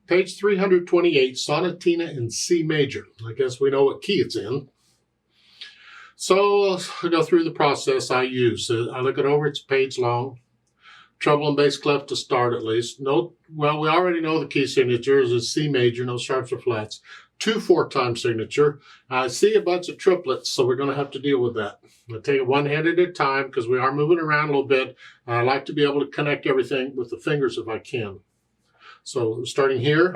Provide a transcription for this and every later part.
Page 328, Sonatina in C major. I guess we know what key it's in. So I'll go through the process I use. I look it over, it's a page long. Treble and bass clef to start at least. Note, well, we already know the key signature is C major, no sharps or flats. 2 4-time signature. I see a bunch of triplets, so we're going to have to deal with that. I'll take it one hand at a time because we are moving around a little bit. I like to be able to connect everything with the fingers if I can. So starting here,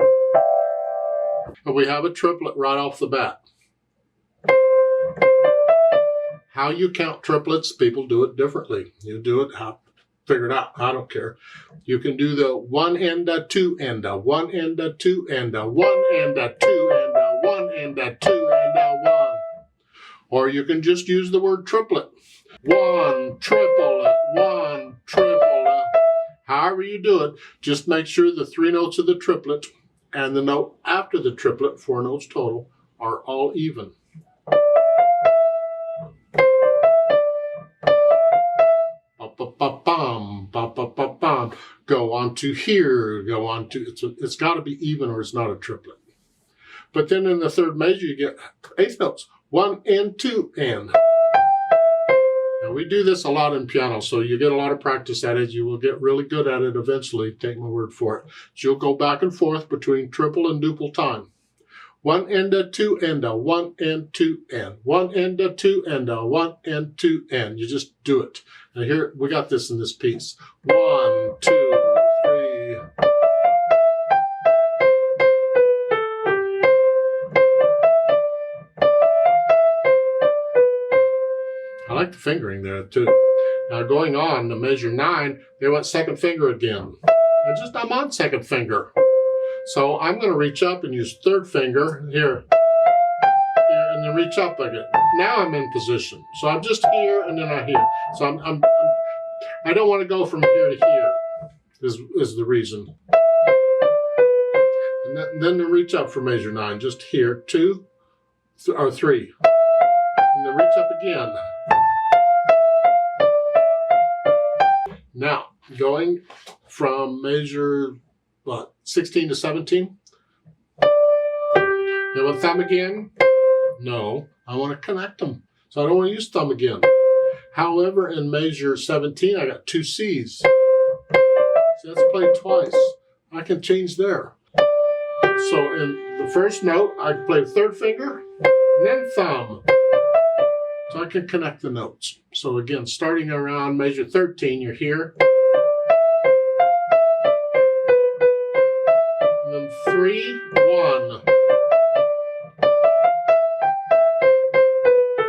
we have a triplet right off the bat. How you count triplets, people do it differently. You do it, figure it out. I don't care. You can do the 1 and a 2 and a 1 and a 2 and a 1 and a 2 and a 1 and a 2 and a 1. Or you can just use the word triplet. 1 triplet, 1 triplet. However you do it, just make sure the 3 notes of the triplet and the note after the triplet, 4 notes total, are all even. Ba-ba-ba-bum, ba-ba-ba-bum. Go on to here, go on to, it's got to be even or it's not a triplet. But then in the third measure, you get 8th notes, 1 and 2 and. Now we do this a lot in piano, so you get a lot of practice at it. You will get really good at it eventually, take my word for it. So you'll go back and forth between triple and duple time. 1 and a 2 and a 1 and 2 and 1 and a 2 and a 1 and 2 and. You just do it. Now here, we got this in this piece. 1, 2, 3. I like the fingering there too. Now going on to measure 9, they want second finger again. I'm on second finger. So I'm going to reach up and use third finger here, and then reach up again. Now I'm in position. So I'm just here and then I'm here. So I don't want to go from here to here is the reason. And then to reach up for measure 9, just here, 2 or 3. And then reach up again. Now, going from measure, 16 to 17? You want thumb again? No, I want to connect them. So I don't want to use thumb again. However, in measure 17, I got 2 C's. So that's played twice. I can change there. So in the first note, I play third finger, and then thumb. So I can connect the notes. So again, starting around measure 13, you're here. And then 3, 1.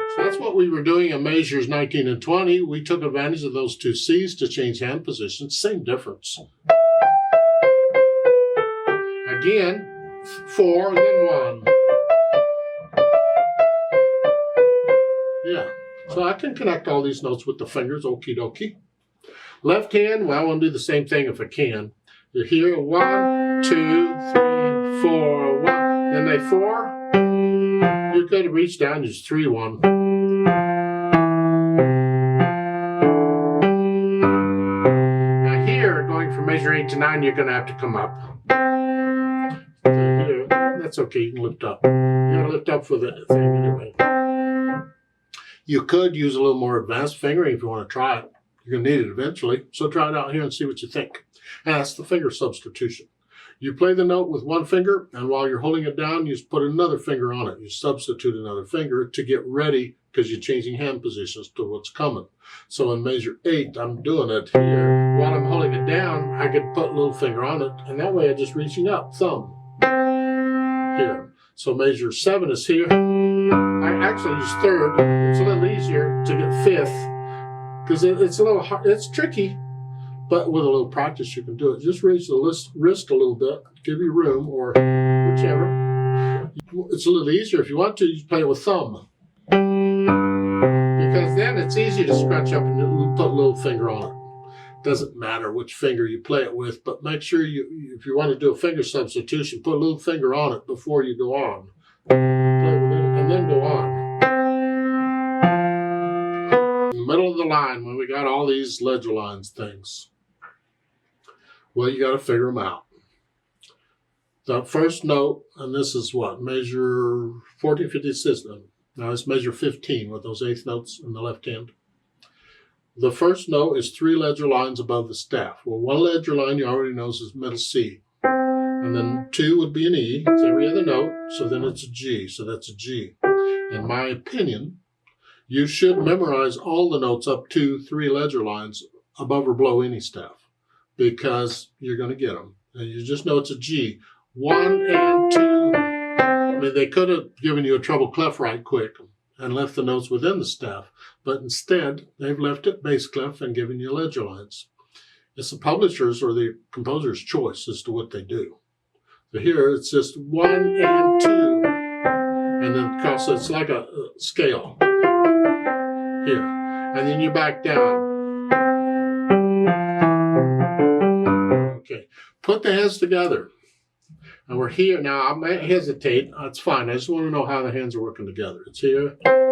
So that's what we were doing in measures 19 and 20. We took advantage of those 2 C's to change hand positions. Same difference. Again, 4 and then 1. Yeah, so I can connect all these notes with the fingers, okie dokie. Left hand, well, I want to do the same thing if I can. You're here, 1, 2, 3, 4, 1. Then they 4. You could reach down, just 3, 1. Now here, going from measure 8 to 9, you're going to have to come up. So here, that's okay, you can lift up. You're going to lift up for the thing anyway. You could use a little more advanced fingering if you want to try it. You're going to need it eventually, so try it out here and see what you think. And that's the finger substitution. You play the note with one finger, and while you're holding it down, you just put another finger on it. You substitute another finger to get ready because you're changing hand positions to what's coming. So in measure 8, I'm doing it here. While I'm holding it down, I could put a little finger on it, and that way I'm just reaching up, thumb, here. So measure 7 is here. I actually use third. It's a little easier to get 5th because it's a little hard. It's tricky, but with a little practice you can do it. Just raise the wrist a little bit, give you room, or whichever. It's a little easier. If you want to, you play it with thumb because then it's easy to scrunch up and put a little finger on it. Doesn't matter which finger you play it with, but make sure if you want to do a finger substitution, put a little finger on it before you go on. Play with it and then go on. In the middle of the line, when we got all these ledger lines things, well, you got to figure them out. The first note, and this is what, measure 14, 15, 16. Now it's measure 15 with those eighth notes in the left hand. The first note is 3 ledger lines above the staff. Well, 1 ledger line you already know is middle C. And then 2 would be an E. It's every other note, so then it's a G. So that's a G. In my opinion, you should memorize all the notes up to 3 ledger lines above or below any staff, because you're going to get them. And you just know it's a G. 1 and 2. I mean, they could have given you a treble clef right quick and left the notes within the staff, but instead they've left it bass clef and given you ledger lines. It's the publisher's or the composer's choice as to what they do. So here it's just 1 and 2, and then across, it's like a scale here, and then you back down. Okay, put the hands together. And we're here now. I might hesitate. That's fine. I just want to know how the hands are working together. It's here. Here.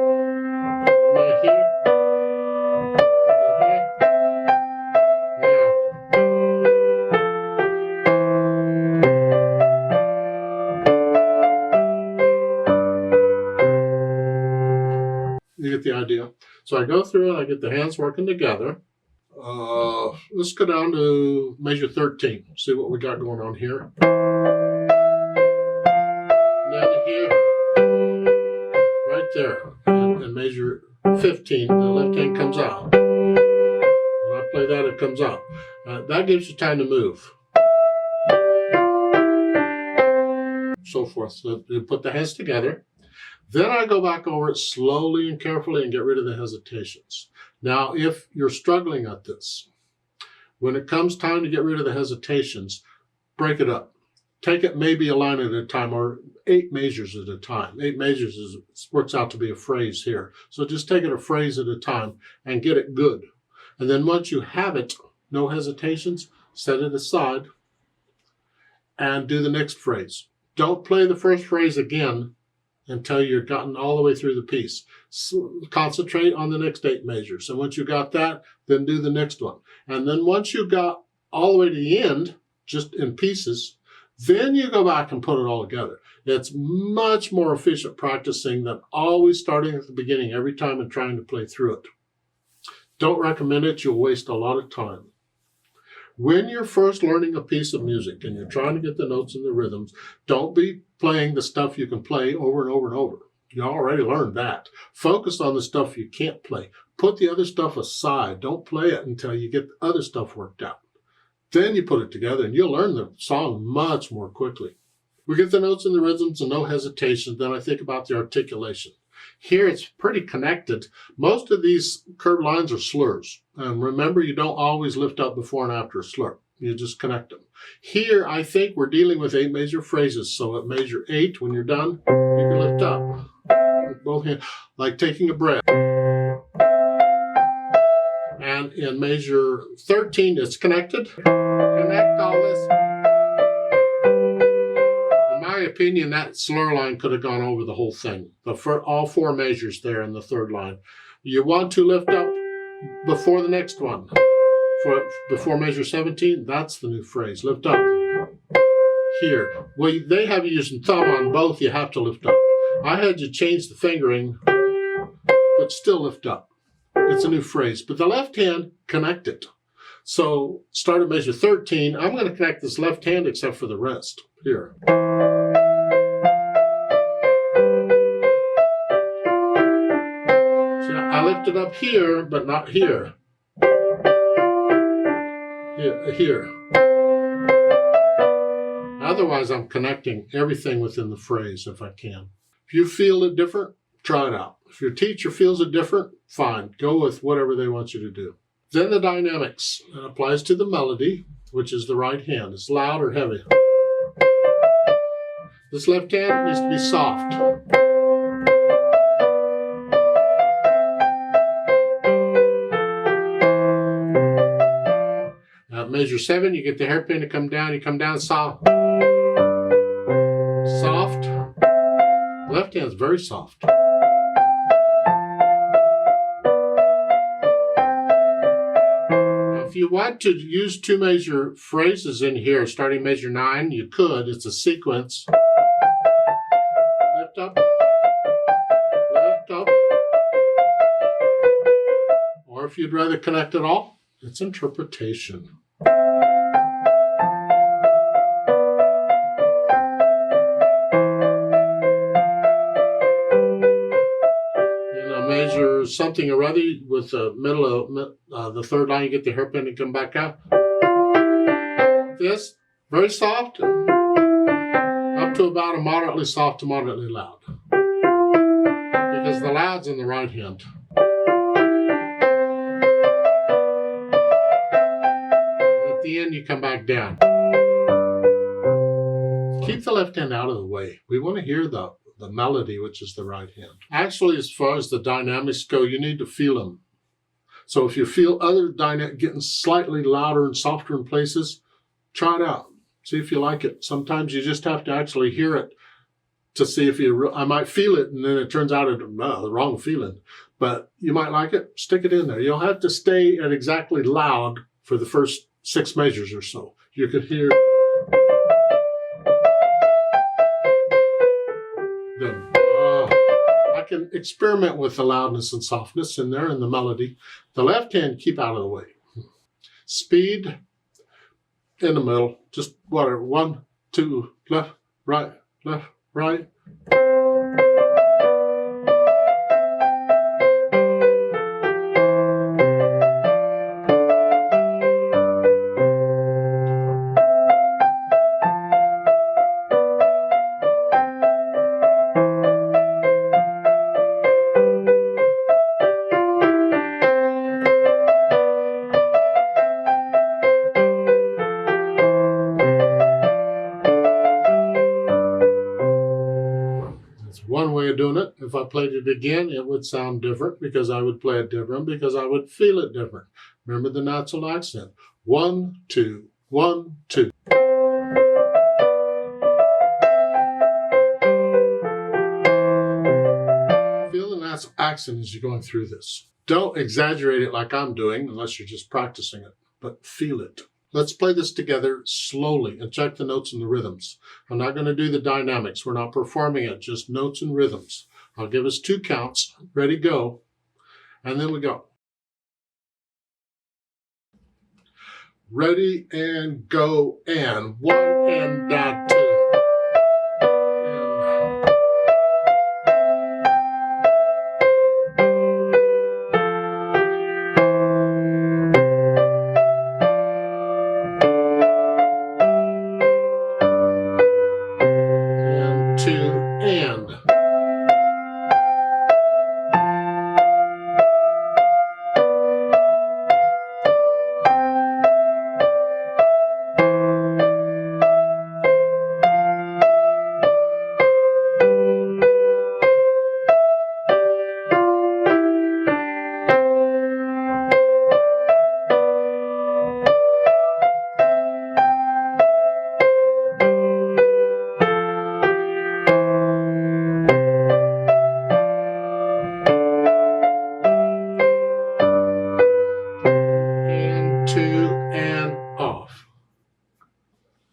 You get the idea. So I go through and I get the hands working together. Let's go down to measure 13. See what we got going on here. There, and measure 15, the left hand comes out. When I play that, it comes out. That gives you time to move. So forth. So you put the hands together. Then I go back over it slowly and carefully and get rid of the hesitations. Now, if you're struggling at this, when it comes time to get rid of the hesitations, break it up. Take it maybe a line at a time, or 8 measures at a time. 8 measures works out to be a phrase here. So just take it a phrase at a time and get it good. And then once you have it, no hesitations, set it aside and do the next phrase. Don't play the first phrase again until you've gotten all the way through the piece. So concentrate on the next 8 measures. And once you got that, then do the next one. And then once you got all the way to the end, just in pieces, then you go back and put it all together. It's much more efficient practicing than always starting at the beginning every time and trying to play through it. Don't recommend it. You'll waste a lot of time. When you're first learning a piece of music and you're trying to get the notes and the rhythms, don't be playing the stuff you can play over and over and over. You already learned that. Focus on the stuff you can't play. Put the other stuff aside. Don't play it until you get the other stuff worked out. Then you put it together and you'll learn the song much more quickly. We get the notes and the rhythms and no hesitation. Then I think about the articulation. Here it's pretty connected. Most of these curved lines are slurs. And remember, you don't always lift up before and after a slur. You just connect them. Here, I think we're dealing with 8 measure phrases. So at measure 8, when you're done, you can lift up with both hands, like taking a breath. And in measure 13, it's connected. Connect all this. In my opinion, that slur line could have gone over the whole thing. All 4 measures there in the third line. You want to lift up before the next one. Before measure 17, that's the new phrase. Lift up. Here. Well, they have you using thumb on both. You have to lift up. I had you change the fingering, but still lift up. It's a new phrase, but the left hand, connect it. So start at measure 13. I'm going to connect this left hand except for the rest. Here. See, I lifted up here, but not here. Here. Otherwise, I'm connecting everything within the phrase if I can. If you feel it different, try it out. If your teacher feels it different, fine. Go with whatever they want you to do. Then the dynamics. It applies to the melody, which is the right hand. It's loud or heavy. This left hand needs to be soft. At measure 7, you get the hairpin to come down. You come down soft. Soft. The left hand's very soft. if you want to use 2 measure phrases in here, starting measure 9, you could. It's a sequence. Lift up, lift up. Or if you'd rather connect it all, it's interpretation. Measure something or other with the middle of the 3rd line, you get the hairpin and come back out. This, very soft, up to about a moderately soft to moderately loud. Because the loud's in the right hand. At the end, you come back down. Keep the left hand out of the way. We want to hear the melody, which is the right hand. Actually, as far as the dynamics go, you need to feel them. So if you feel other dynamic getting slightly louder and softer in places, try it out. See if you like it. Sometimes you just have to actually hear it to see if you, I might feel it and then it turns out it's the wrong feeling. But you might like it, stick it in there. You'll have to stay at exactly loud for the first 6 measures or so. You could hear I can experiment with the loudness and softness in there and the melody. The left hand, keep out of the way. Speed in the middle, just whatever. 1, 2, left, right, left, right. One way of doing it. If I played it again, it would sound different because I would play it different because I would feel it different. Remember the natural accent. 1, 2, 1, 2. Feel the natural accent as you're going through this. Don't exaggerate it like I'm doing unless you're just practicing it, but feel it. Let's play this together slowly and check the notes and the rhythms. I'm not going to do the dynamics. We're not performing it, just notes and rhythms. I'll give us 2 counts. Ready, go. And then we go. Ready and go and 1 and da